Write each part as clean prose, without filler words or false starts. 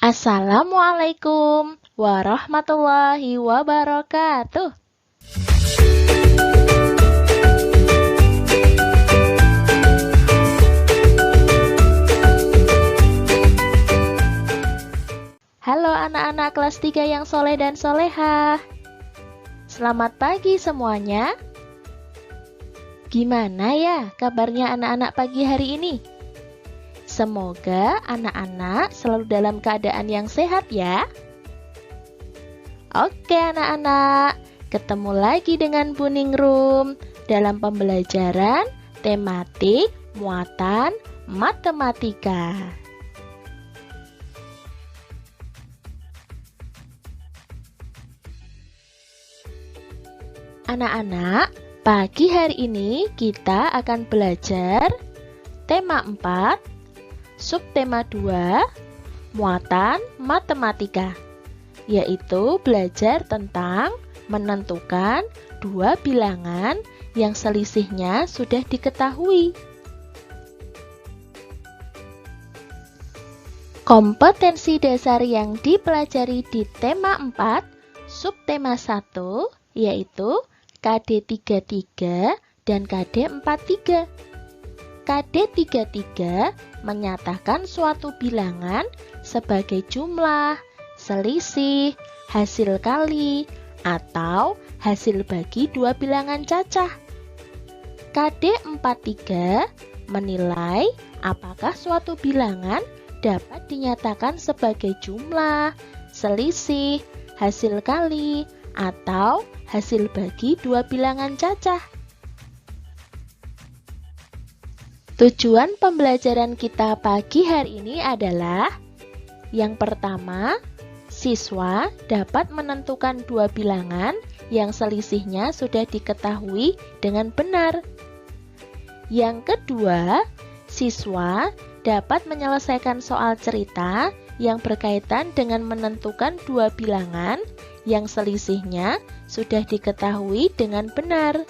Assalamualaikum warahmatullahi wabarakatuh. Halo anak-anak kelas 3 yang soleh dan solehah. Selamat pagi semuanya. Gimana ya kabarnya anak-anak pagi hari ini? Semoga anak-anak selalu dalam keadaan yang sehat ya. Oke anak-anak, ketemu lagi dengan Bu Ningrum dalam pembelajaran tematik muatan matematika. Anak-anak, pagi hari ini kita akan belajar tema 4, subtema 2, muatan matematika, yaitu belajar tentang menentukan dua bilangan yang selisihnya sudah diketahui. Kompetensi dasar yang dipelajari di tema 4, subtema 1, yaitu KD 33 dan KD 43. KD 33 menyatakan suatu bilangan sebagai jumlah, selisih, hasil kali, atau hasil bagi dua bilangan cacah. KD 43 menilai apakah suatu bilangan dapat dinyatakan sebagai jumlah, selisih, hasil kali, atau hasil bagi dua bilangan cacah. Tujuan pembelajaran kita pagi hari ini adalah yang pertama, siswa dapat menentukan dua bilangan yang selisihnya sudah diketahui dengan benar. Yang kedua, siswa dapat menyelesaikan soal cerita yang berkaitan dengan menentukan dua bilangan yang selisihnya sudah diketahui dengan benar.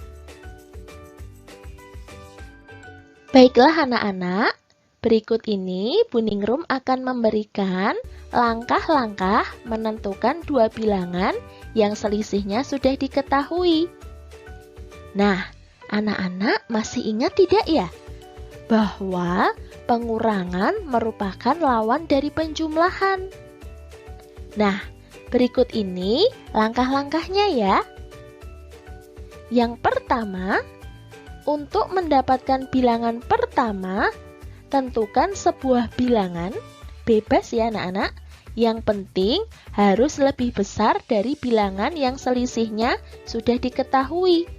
Baiklah anak-anak, berikut ini Bu Ningrum akan memberikan langkah-langkah menentukan dua bilangan yang selisihnya sudah diketahui. Nah, anak-anak masih ingat tidak ya? Bahwa pengurangan merupakan lawan dari penjumlahan. Nah, berikut ini langkah-langkahnya ya. Yang pertama, untuk mendapatkan bilangan pertama, tentukan sebuah bilangan, bebas ya anak-anak, yang penting harus lebih besar dari bilangan yang selisihnya sudah diketahui.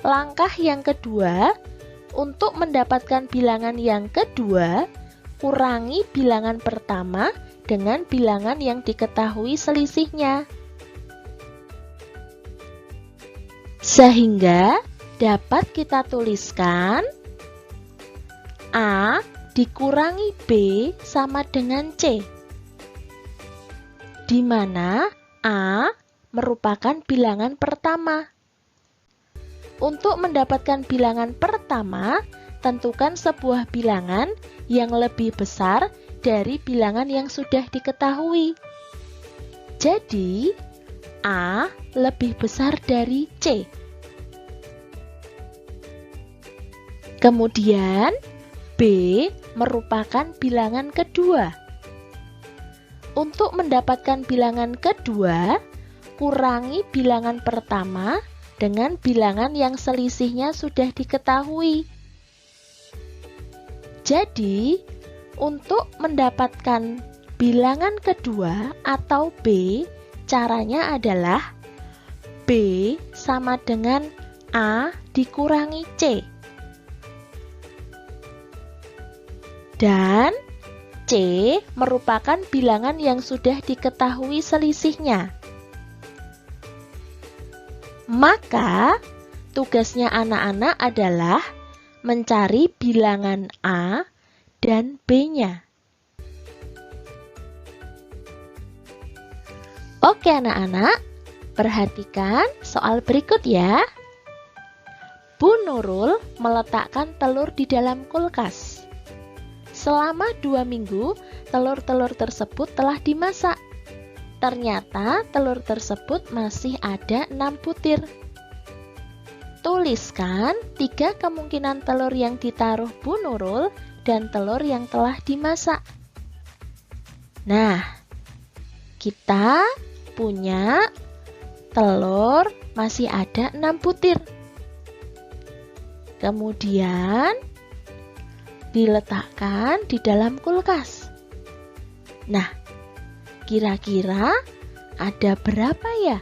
Langkah yang kedua, untuk mendapatkan bilangan yang kedua, kurangi bilangan pertama dengan bilangan yang diketahui selisihnya. Sehingga dapat kita tuliskan A dikurangi B sama dengan C, di mana A merupakan bilangan pertama. Untuk mendapatkan bilangan pertama, tentukan sebuah bilangan yang lebih besar dari bilangan yang sudah diketahui. Jadi, A lebih besar dari C. Kemudian, B merupakan bilangan kedua. Untuk mendapatkan bilangan kedua, kurangi bilangan pertama dengan bilangan yang selisihnya sudah diketahui. Jadi, untuk mendapatkan bilangan kedua atau B, caranya adalah B sama dengan A dikurangi C. Dan C merupakan bilangan yang sudah diketahui selisihnya. Maka, tugasnya anak-anak adalah mencari bilangan A dan B-nya. Oke anak-anak, perhatikan soal berikut ya. Bu Nurul meletakkan telur di dalam kulkas. Selama 2 minggu, telur-telur tersebut telah dimasak. Ternyata telur tersebut masih ada 6 butir. Tuliskan 3 kemungkinan telur yang ditaruh Bu Nurul dan telur yang telah dimasak. Nah, kita punya telur masih ada 6 butir. Kemudian diletakkan di dalam kulkas. Nah, kira-kira ada berapa ya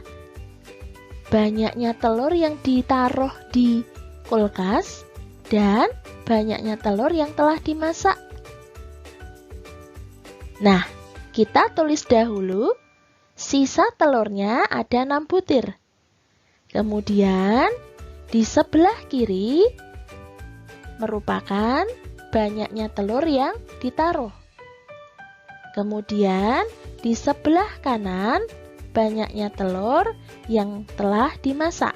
banyaknya telur yang ditaruh di kulkas dan banyaknya telur yang telah dimasak? Nah, kita tulis dahulu sisa telurnya ada 6 butir. Kemudian di sebelah kiri merupakan banyaknya telur yang ditaruh. Kemudian di sebelah kanan banyaknya telur yang telah dimasak.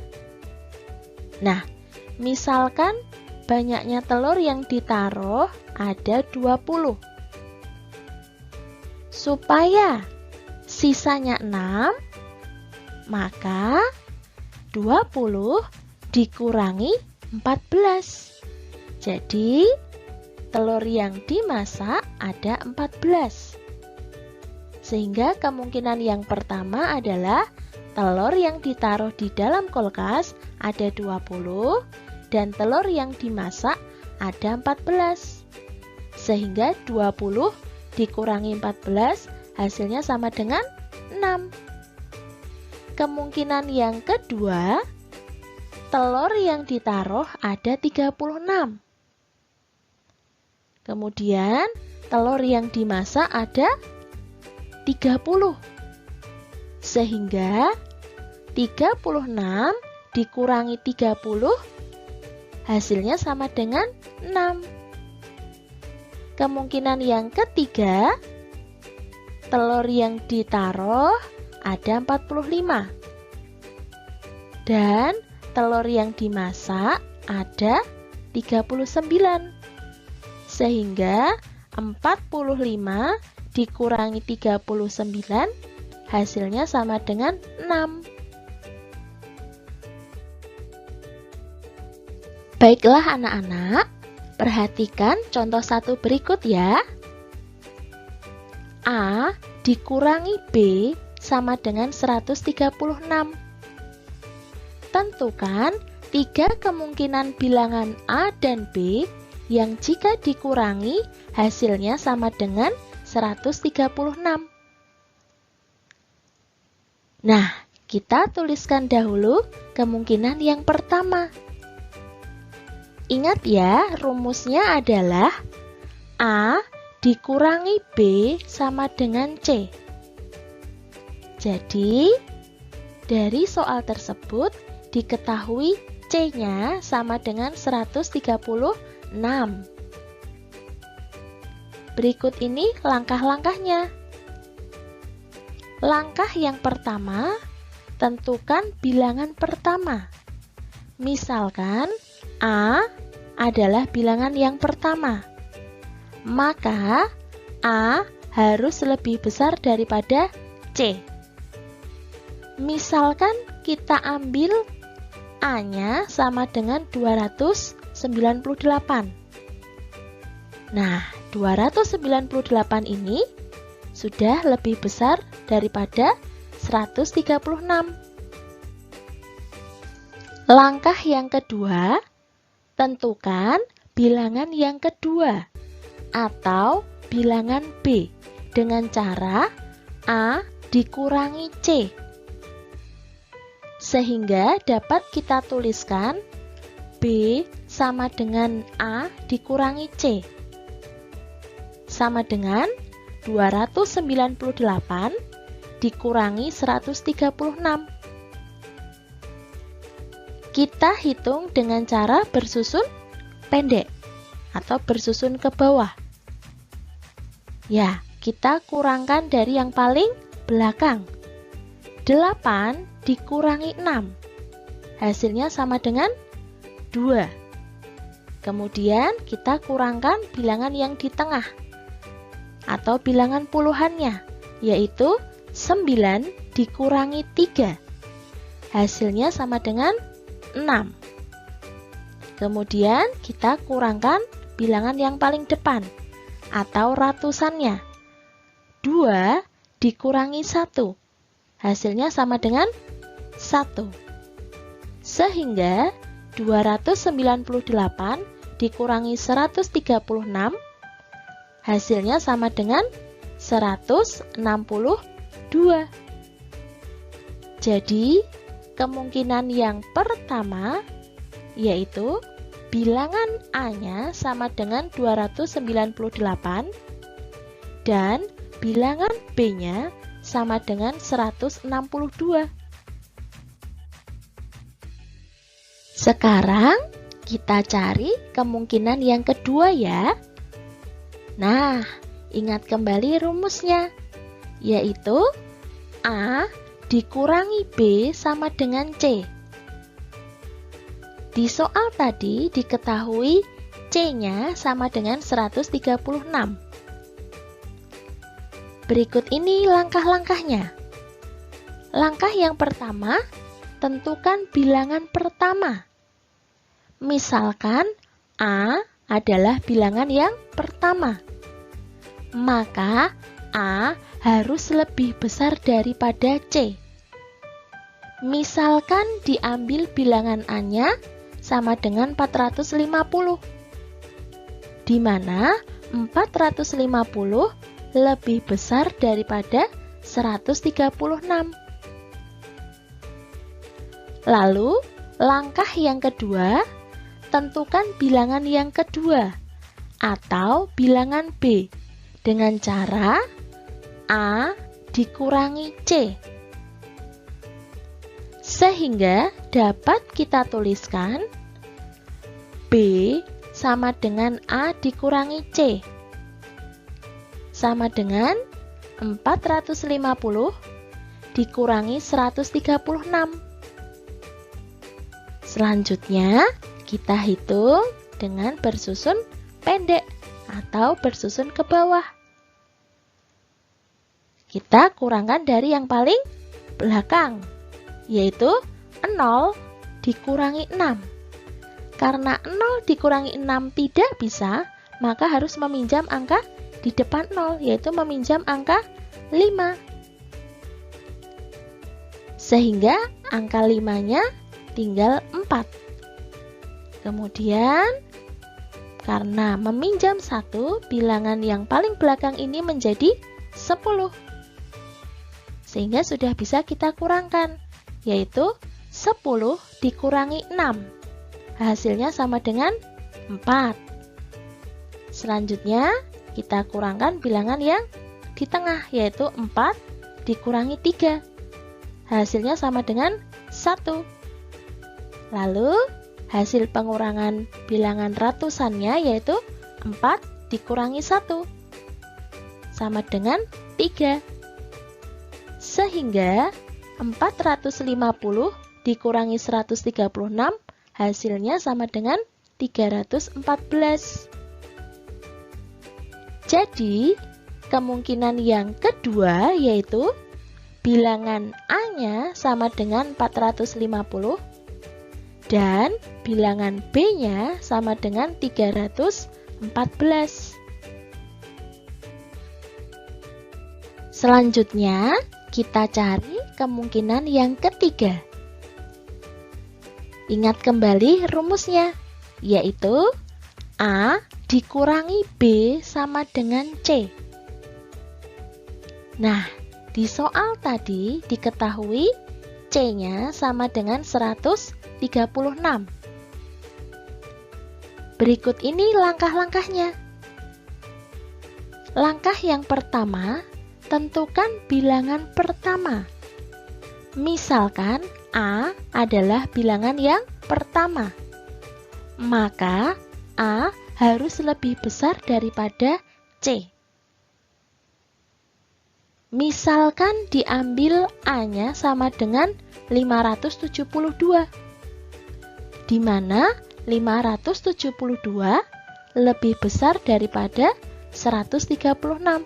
Nah, misalkan banyaknya telur yang ditaruh ada 20. Supaya sisanya 6, maka 20 dikurangi 14. Jadi, telur yang dimasak ada 14. Sehingga kemungkinan yang pertama adalah telur yang ditaruh di dalam kulkas ada 20 dan telur yang dimasak ada 14. Sehingga 20 dikurangi 14 hasilnya sama dengan 6. Kemungkinan yang kedua, telur yang ditaruh ada 36. Kemudian telur yang dimasak ada 30. Sehingga 36 dikurangi 30 hasilnya sama dengan 6. Kemungkinan yang ketiga, telur yang ditaruh ada 45. Dan telur yang dimasak ada 39. Sehingga 45 dikurangi 39 hasilnya sama dengan 6. Baiklah anak-anak, perhatikan contoh 1 berikut ya. A dikurangi B sama dengan 136. Tentukan 3 kemungkinan bilangan A dan B yang jika dikurangi hasilnya sama dengan 136. Nah, kita tuliskan dahulu kemungkinan yang pertama. Ingat ya, rumusnya adalah A dikurangi B sama dengan C. Jadi, dari soal tersebut diketahui C-nya sama dengan 136. Berikut ini langkah-langkahnya. Langkah yang pertama, tentukan bilangan pertama. Misalkan A adalah bilangan yang pertama, maka A harus lebih besar daripada C. Misalkan kita ambil A-nya sama dengan 298. Nah, 298 ini sudah lebih besar daripada 136. Langkah yang kedua, tentukan bilangan yang kedua atau bilangan B dengan cara A dikurangi C. Sehingga dapat kita tuliskan B sama dengan A dikurangi C. Sama dengan 298 dikurangi 136. Kita hitung dengan cara bersusun pendek atau bersusun ke bawah. Ya, kita kurangkan dari yang paling belakang. 8 dikurangi 6. Hasilnya sama dengan 2. Kemudian kita kurangkan bilangan yang di tengah. atau bilangan puluhannya, yaitu 9 dikurangi 3. Hasilnya sama dengan 6. Kemudian kita kurangkan bilangan yang paling depan atau ratusannya. 2 dikurangi 1. Hasilnya sama dengan 1. Sehingga 298 dikurangi 136 hasilnya sama dengan 162. Jadi, kemungkinan yang pertama yaitu bilangan A-nya sama dengan 298 dan bilangan B-nya sama dengan 162. Sekarang kita cari kemungkinan yang kedua ya. Nah, ingat kembali rumusnya, yaitu A dikurangi B sama dengan C. Di soal tadi diketahui C-nya sama dengan 136. Berikut ini langkah-langkahnya. Langkah yang pertama, tentukan bilangan pertama. Misalkan A adalah bilangan yang pertama, maka A harus lebih besar daripada C. Misalkan diambil bilangan A-nya sama dengan 450, di mana 450 lebih besar daripada 136. Lalu, langkah yang kedua, tentukan bilangan yang kedua atau bilangan B dengan cara A dikurangi C. Sehingga dapat kita tuliskan B sama dengan A dikurangi C sama dengan 450 dikurangi 136. Selanjutnya, kita hitung dengan bersusun pendek atau bersusun ke bawah. Kita kurangkan dari yang paling belakang, yaitu 0 dikurangi 6. Karena 0 dikurangi 6 tidak bisa, maka harus meminjam angka di depan 0, yaitu meminjam angka 5. Sehingga angka 5-nya tinggal 4. Kemudian, karena meminjam 1, bilangan yang paling belakang ini menjadi 10. Sehingga sudah bisa kita kurangkan, yaitu 10 dikurangi 6. Hasilnya sama dengan 4. Selanjutnya, kita kurangkan bilangan yang di tengah, yaitu 4 dikurangi 3. Hasilnya sama dengan 1. Lalu, hasil pengurangan bilangan ratusannya yaitu 4 dikurangi 1 sama dengan 3. Sehingga 450 dikurangi 136 hasilnya sama dengan 314. Jadi, kemungkinan yang kedua yaitu bilangan A-nya sama dengan 450 dan bilangan B-nya sama dengan 314. Selanjutnya, kita cari kemungkinan yang ketiga. Ingat kembali rumusnya, yaitu A dikurangi B sama dengan C. Nah, di soal tadi diketahui C-nya sama dengan 136. Berikut ini langkah-langkahnya. Langkah yang pertama, tentukan bilangan pertama. Misalkan A adalah bilangan yang pertama, maka A harus lebih besar daripada C. Misalkan diambil A-nya sama dengan 572, di mana 572 lebih besar daripada 136.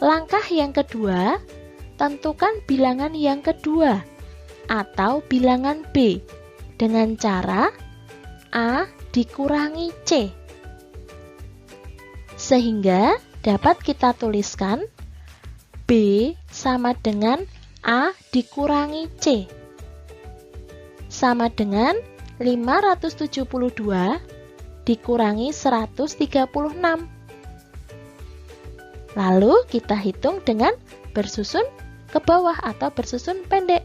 Langkah yang kedua, tentukan bilangan yang kedua atau bilangan B dengan cara A dikurangi C. Sehingga dapat kita tuliskan B sama dengan A dikurangi C. Sama dengan 572 dikurangi 136. Lalu kita hitung dengan bersusun ke bawah atau bersusun pendek.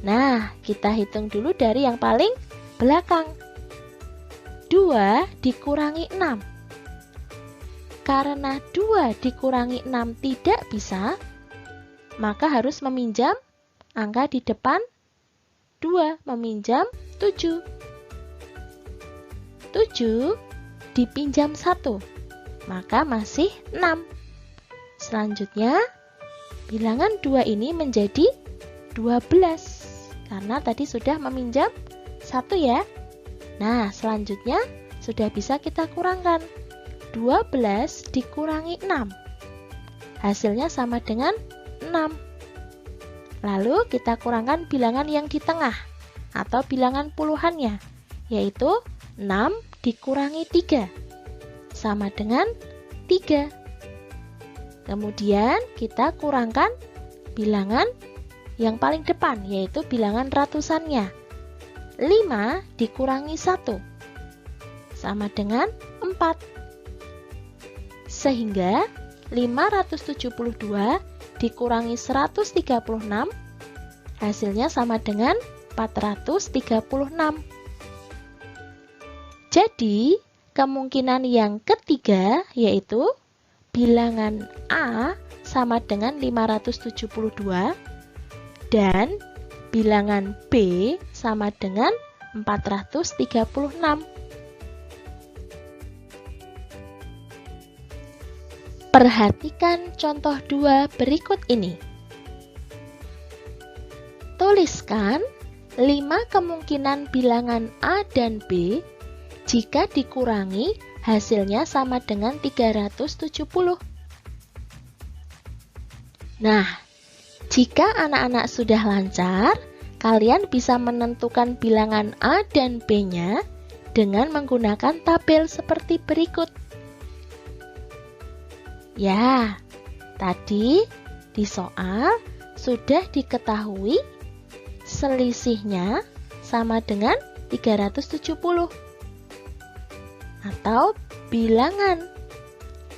Nah, kita hitung dulu dari yang paling belakang. 2 dikurangi 6. Karena 2 dikurangi 6 tidak bisa, maka harus meminjam angka di depan 2, meminjam 7. 7 dipinjam 1, maka masih 6. Selanjutnya, bilangan 2 ini menjadi 12, karena tadi sudah meminjam 1 ya. Nah, selanjutnya sudah bisa kita kurangkan. 12 dikurangi 6. Hasilnya sama dengan 6. Lalu kita kurangkan bilangan yang di tengah atau bilangan puluhannya, yaitu 6 dikurangi 3. Sama dengan 3. Kemudian kita kurangkan bilangan yang paling depan, yaitu bilangan ratusannya. 5 dikurangi 1 sama dengan 4. Sehingga 572 dikurangi 136 hasilnya sama dengan 436. Jadi, kemungkinan yang ketiga yaitu bilangan A sama dengan 572 dan bilangan B sama dengan 436. Perhatikan contoh 2 berikut ini. Tuliskan 5 kemungkinan bilangan A dan B jika dikurangi hasilnya sama dengan 370. Nah, jika anak-anak sudah lancar, kalian bisa menentukan bilangan A dan B-nya dengan menggunakan tabel seperti berikut. Ya, tadi di soal sudah diketahui selisihnya sama dengan 370. Atau bilangan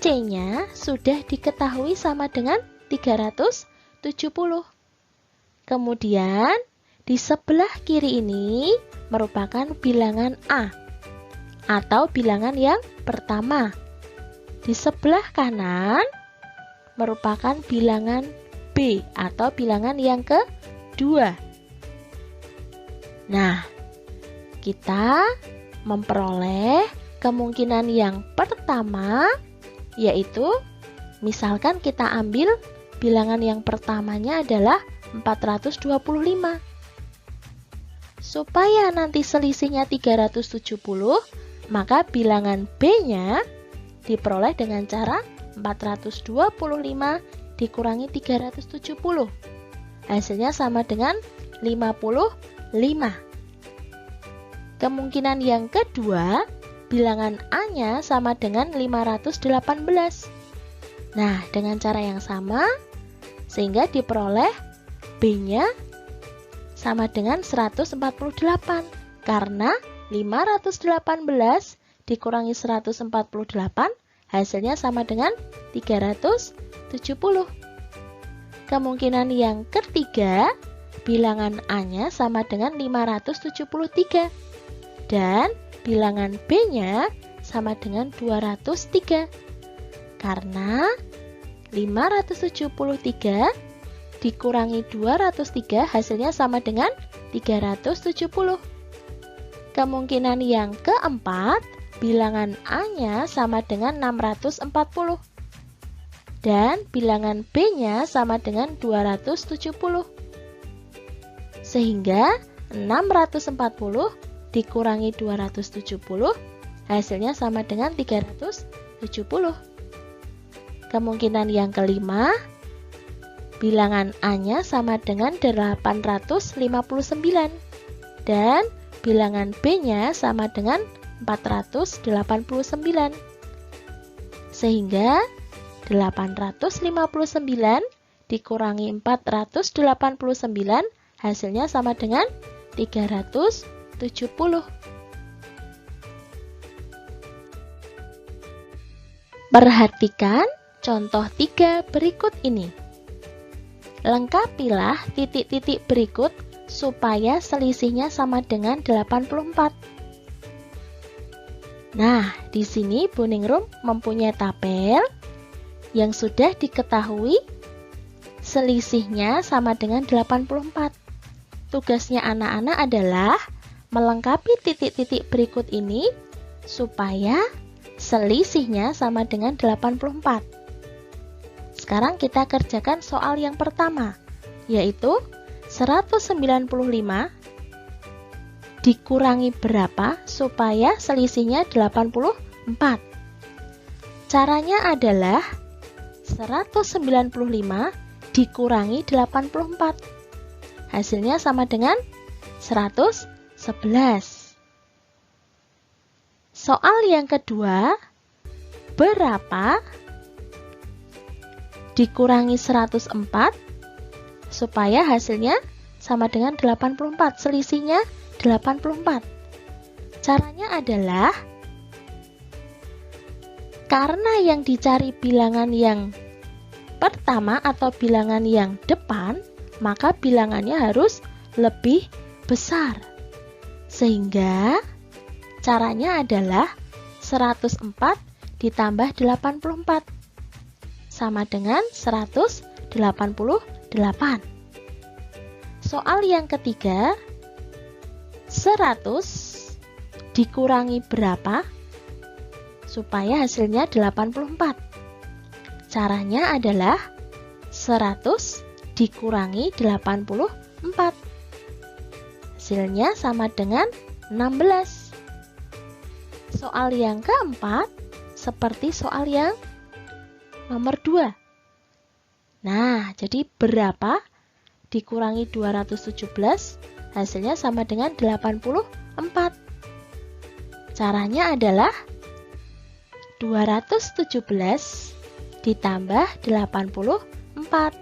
C-nya sudah diketahui sama dengan 370. Kemudian di sebelah kiri ini merupakan bilangan A atau bilangan yang pertama. Di sebelah kanan merupakan bilangan B atau bilangan yang kedua. Nah, kita memperoleh kemungkinan yang pertama, yaitu misalkan kita ambil bilangan yang pertamanya adalah 425. Supaya nanti selisihnya 370, maka bilangan B-nya diperoleh dengan cara 425 dikurangi 370. Hasilnya sama dengan 55. Kemungkinan yang kedua, bilangan A-nya sama dengan 518. Nah, dengan cara yang sama, sehingga diperoleh B-nya sama dengan 148. Karena 518 dikurangi 148, hasilnya sama dengan 370. Kemungkinan yang ketiga, bilangan A-nya sama dengan 573. Dan bilangan B-nya sama dengan 203. Karena 573 dikurangi 203 hasilnya sama dengan 370. Kemungkinan yang keempat, bilangan A-nya sama dengan 640. Dan bilangan B-nya sama dengan 270. Sehingga 640 dikurangi 270 hasilnya sama dengan 370. Kemungkinan yang kelima, bilangan A-nya sama dengan 859 dan bilangan B-nya sama dengan 489. Sehingga 859 dikurangi 489 hasilnya sama dengan 370. Perhatikan contoh 3 berikut ini. Lengkapilah titik-titik berikut supaya selisihnya sama dengan 84. Nah, di sini Bu Ningrum mempunyai tabel yang sudah diketahui selisihnya sama dengan 84. Tugasnya anak-anak adalah melengkapi titik-titik berikut ini supaya selisihnya sama dengan 84. Sekarang kita kerjakan soal yang pertama, yaitu 195 dikurangi berapa supaya selisihnya 84. Caranya adalah 195 dikurangi 84. Hasilnya sama dengan 111. Soal yang kedua, berapa dikurangi 104 supaya hasilnya sama dengan 84, selisihnya 84. Caranya adalah karena yang dicari bilangan yang pertama atau bilangan yang depan, maka bilangannya harus lebih besar. Sehingga caranya adalah 104 ditambah 84 sama dengan 188. Soal yang ketiga, 100 dikurangi berapa supaya hasilnya 84. Caranya adalah 100 dikurangi 84. Hasilnya sama dengan 16. Soal yang keempat seperti soal yang nomor 2. Nah, jadi berapa dikurangi 217 hasilnya sama dengan 84. Caranya adalah 217 ditambah 84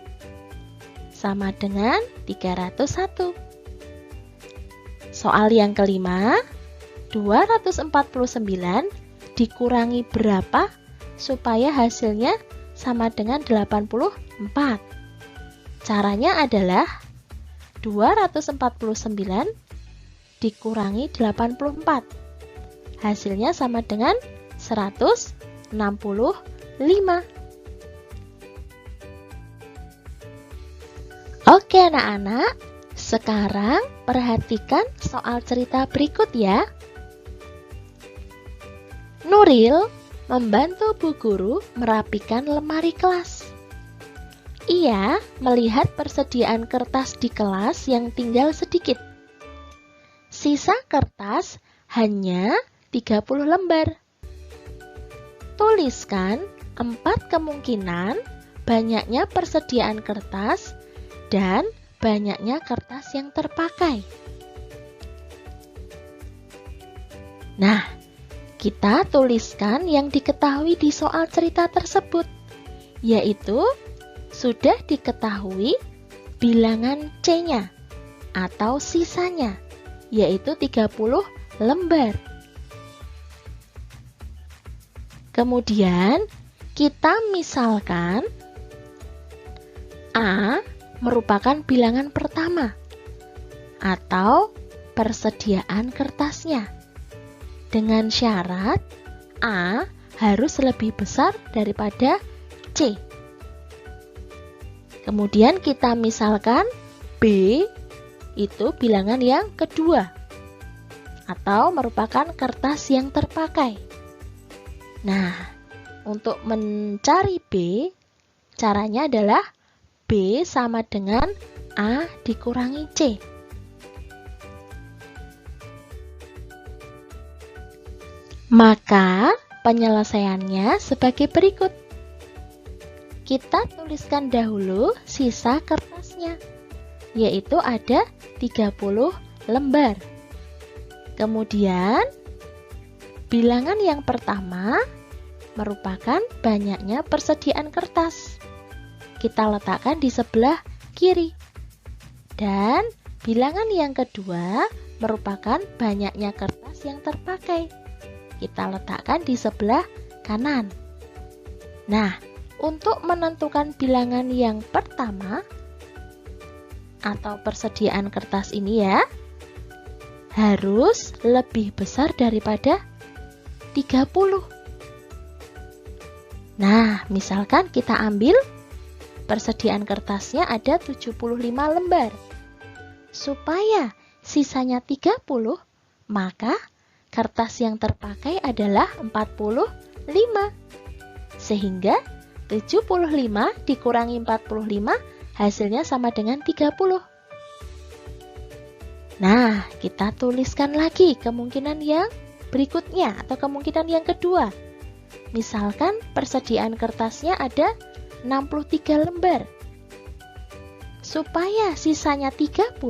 sama dengan 301. Soal yang kelima, 249 dikurangi berapa supaya hasilnya sama dengan 84. Caranya adalah 249 dikurangi 84. Hasilnya sama dengan 165. Oke anak-anak, sekarang perhatikan soal cerita berikut ya. Nuril membantu Bu Guru merapikan lemari kelas. Ia melihat persediaan kertas di kelas yang tinggal sedikit. Sisa kertas hanya 30 lembar. Tuliskan 4 kemungkinan banyaknya persediaan kertas dan banyaknya kertas yang terpakai. Nah, kita tuliskan yang diketahui di soal cerita tersebut, yaitu sudah diketahui bilangan C-nya atau sisanya, yaitu 30 lembar. Kemudian kita misalkan A merupakan bilangan pertama atau persediaan kertasnya. Dengan syarat A harus lebih besar daripada C. Kemudian kita misalkan B itu bilangan yang kedua atau merupakan kertas yang terpakai. Nah, untuk mencari B, caranya adalah B sama dengan A dikurangi C. Maka penyelesaiannya sebagai berikut. kita tuliskan dahulu sisa kertasnya, yaitu ada 30 lembar. Kemudian, bilangan yang pertama merupakan banyaknya persediaan kertas. Kita letakkan di sebelah kiri. Dan bilangan yang kedua merupakan banyaknya kertas yang terpakai. Kita letakkan di sebelah kanan. Nah, untuk menentukan bilangan yang pertama atau persediaan kertas ini ya, harus lebih besar daripada 30. Nah, misalkan kita ambil persediaan kertasnya ada 75 lembar. Supaya sisanya 30, maka kertas yang terpakai adalah 45. Sehingga 75 dikurangi 45 hasilnya sama dengan 30. Nah, kita tuliskan lagi kemungkinan yang berikutnya atau kemungkinan yang kedua. Misalkan persediaan kertasnya ada 63 lembar. Supaya sisanya 30,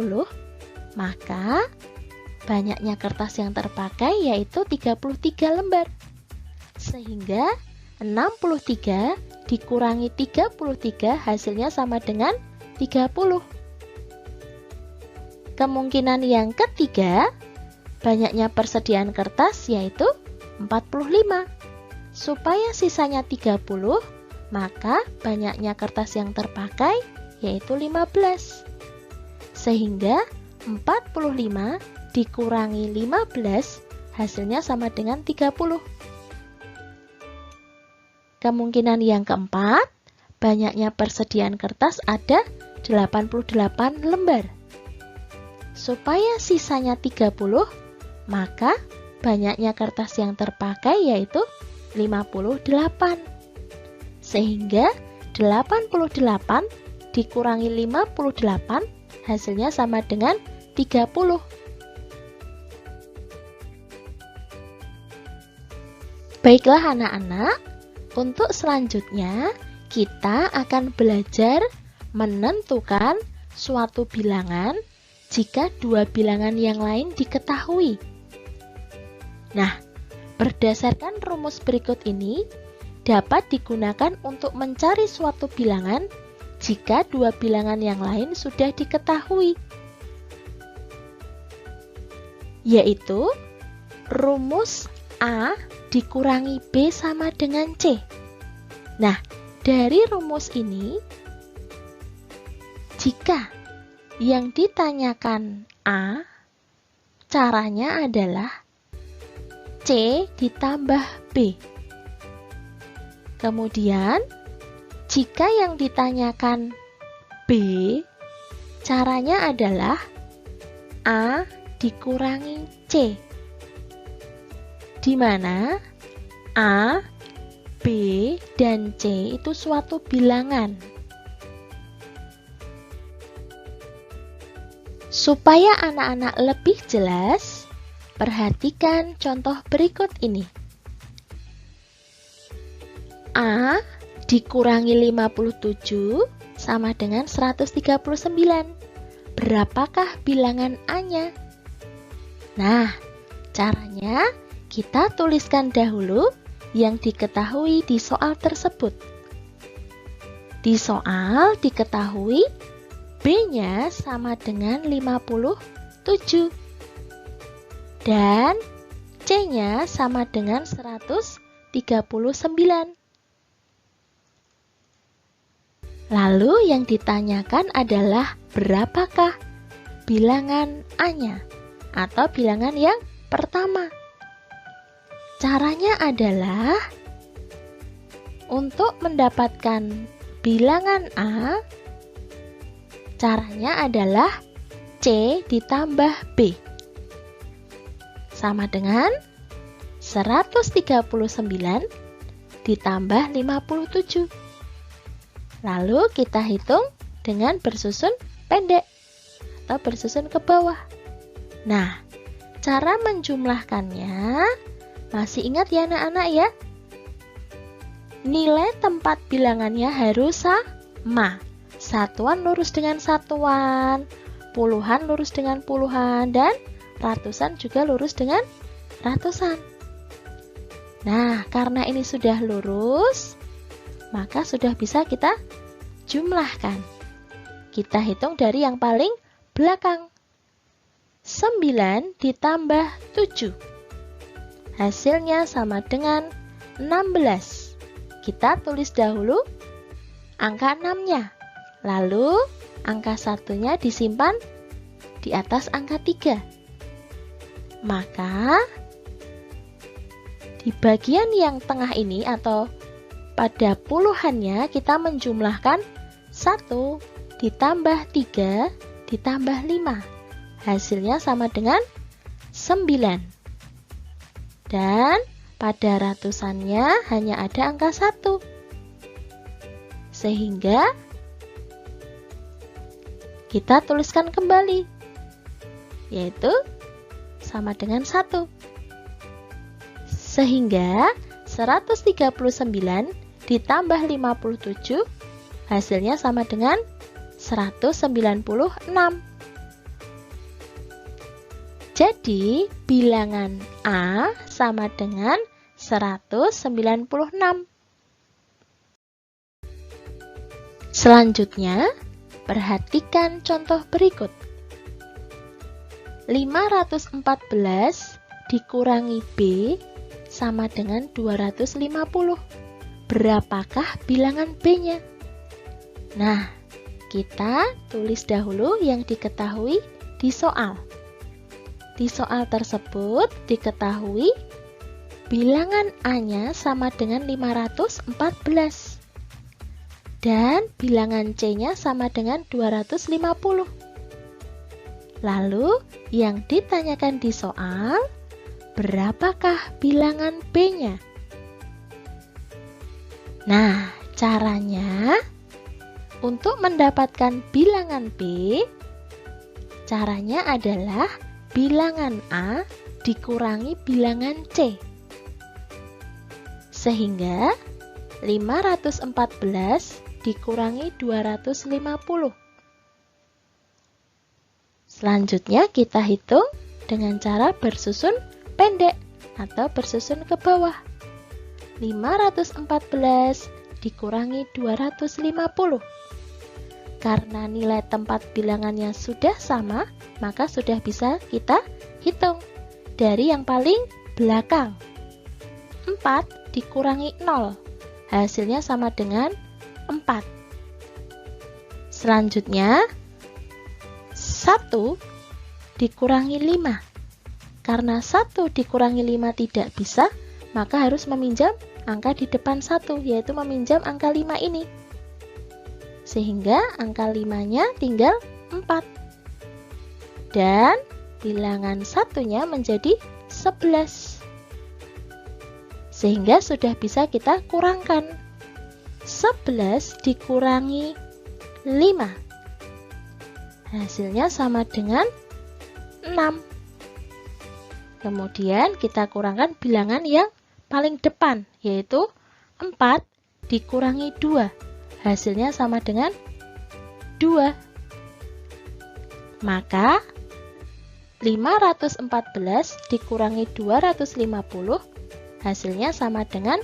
maka banyaknya kertas yang terpakai yaitu 33 lembar. Sehingga 63 dikurangi 33 hasilnya sama dengan 30. Kemungkinan yang ketiga, banyaknya persediaan kertas yaitu 45. Supaya sisanya 30, maka banyaknya kertas yang terpakai yaitu 15. Sehingga 45 dikurangi 15 hasilnya sama dengan 30. Kemungkinan yang keempat, banyaknya persediaan kertas ada 88 lembar. Supaya sisanya 30, maka banyaknya kertas yang terpakai yaitu 58. Sehingga 88 dikurangi 58 hasilnya sama dengan 30. Baiklah anak-anak, untuk selanjutnya kita akan belajar menentukan suatu bilangan jika dua bilangan yang lain diketahui. Nah, berdasarkan rumus berikut ini dapat digunakan untuk mencari suatu bilangan jika dua bilangan yang lain sudah diketahui, yaitu rumus A dikurangi B sama dengan C. Nah, dari rumus ini, jika yang ditanyakan A, caranya adalah C ditambah B. Kemudian, jika yang ditanyakan B, caranya adalah A dikurangi C, di mana A, B, dan C itu suatu bilangan. Supaya anak-anak lebih jelas, perhatikan contoh berikut ini. A dikurangi 57 sama dengan 139. Berapakah bilangan A-nya? Nah, caranya kita tuliskan dahulu yang diketahui di soal tersebut. Di soal diketahui B-nya sama dengan 57 dan C-nya sama dengan 139. Lalu yang ditanyakan adalah berapakah bilangan A-nya atau bilangan yang pertama. Caranya adalah untuk mendapatkan bilangan A, caranya adalah C ditambah B sama dengan 139 ditambah 57. Lalu kita hitung dengan bersusun pendek atau bersusun ke bawah. Nah, cara menjumlahkannya masih ingat ya anak-anak ya? nilai tempat bilangannya harus sama. Satuan lurus dengan satuan, puluhan lurus dengan puluhan, dan ratusan juga lurus dengan ratusan. Nah, karena ini sudah lurus, maka sudah bisa kita jumlahkan. Kita hitung dari yang paling belakang. 9 ditambah 7. Hasilnya sama dengan 16. Kita tulis dahulu angka 6-nya. Lalu angka 1-nya disimpan di atas angka 3. Maka di bagian yang tengah ini atau pada puluhannya kita menjumlahkan 1 ditambah 3 ditambah 5. Hasilnya sama dengan 9. Dan pada ratusannya hanya ada angka 1. Sehingga kita tuliskan kembali, yaitu sama dengan 1. Sehingga 139 ditambah 57 hasilnya sama dengan 196. Jadi, bilangan A sama dengan 196. Selanjutnya, perhatikan contoh berikut. 514 dikurangi B sama dengan 250. Berapakah bilangan B-nya? Nah, kita tulis dahulu yang diketahui di soal. Di soal tersebut diketahui bilangan A-nya sama dengan 514 dan bilangan C-nya sama dengan 250. Lalu yang ditanyakan di soal, berapakah bilangan B-nya? Nah, caranya untuk mendapatkan bilangan B, caranya adalah bilangan A dikurangi bilangan C. Sehingga 514 dikurangi 250. Selanjutnya kita hitung dengan cara bersusun pendek atau bersusun ke bawah. 514 dikurangi 250. Karena nilai tempat bilangannya sudah sama, maka sudah bisa kita hitung dari yang paling belakang. 4 dikurangi 0, hasilnya sama dengan 4. Selanjutnya, 1 dikurangi 5. Karena 1 dikurangi 5 tidak bisa, maka harus meminjam angka di depan 1, yaitu meminjam angka 5 ini. Sehingga angka 5-nya tinggal 4. Dan bilangan 1-nya menjadi 11. Sehingga sudah bisa kita kurangkan. 11 dikurangi 5. Hasilnya sama dengan 6. Kemudian kita kurangkan bilangan yang paling depan, yaitu 4 dikurangi 2. Hasilnya sama dengan 2. Maka 514 dikurangi 250 hasilnya sama dengan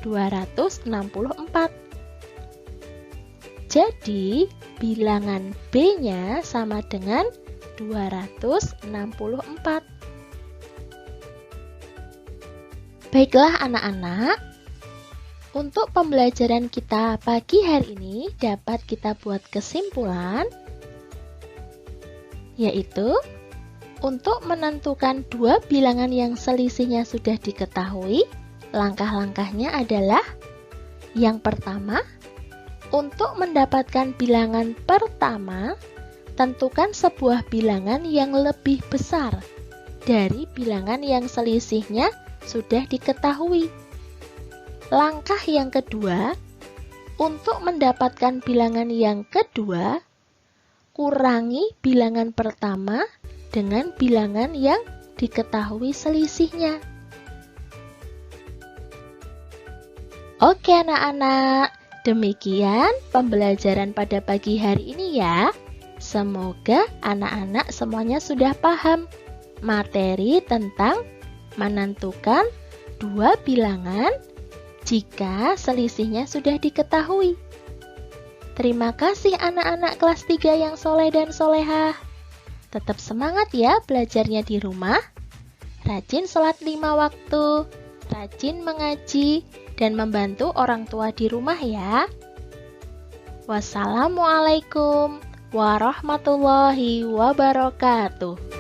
264. Jadi bilangan B-nya sama dengan 264. Baiklah anak-anak, untuk pembelajaran kita pagi hari ini dapat kita buat kesimpulan, yaitu untuk menentukan dua bilangan yang selisihnya sudah diketahui, langkah-langkahnya adalah yang pertama, untuk mendapatkan bilangan pertama, tentukan sebuah bilangan yang lebih besar dari bilangan yang selisihnya sudah diketahui. Langkah yang kedua, untuk mendapatkan bilangan yang kedua, kurangi bilangan pertama dengan bilangan yang diketahui selisihnya. Oke anak-anak, demikian pembelajaran pada pagi hari ini ya. Semoga anak-anak semuanya sudah paham materi tentang menentukan dua bilangan jika selisihnya sudah diketahui. Terima kasih anak-anak kelas 3 yang soleh dan solehah. Tetap semangat ya belajarnya di rumah. Rajin sholat 5 waktu, rajin mengaji, dan membantu orang tua di rumah ya. Wassalamualaikum warahmatullahi wabarakatuh.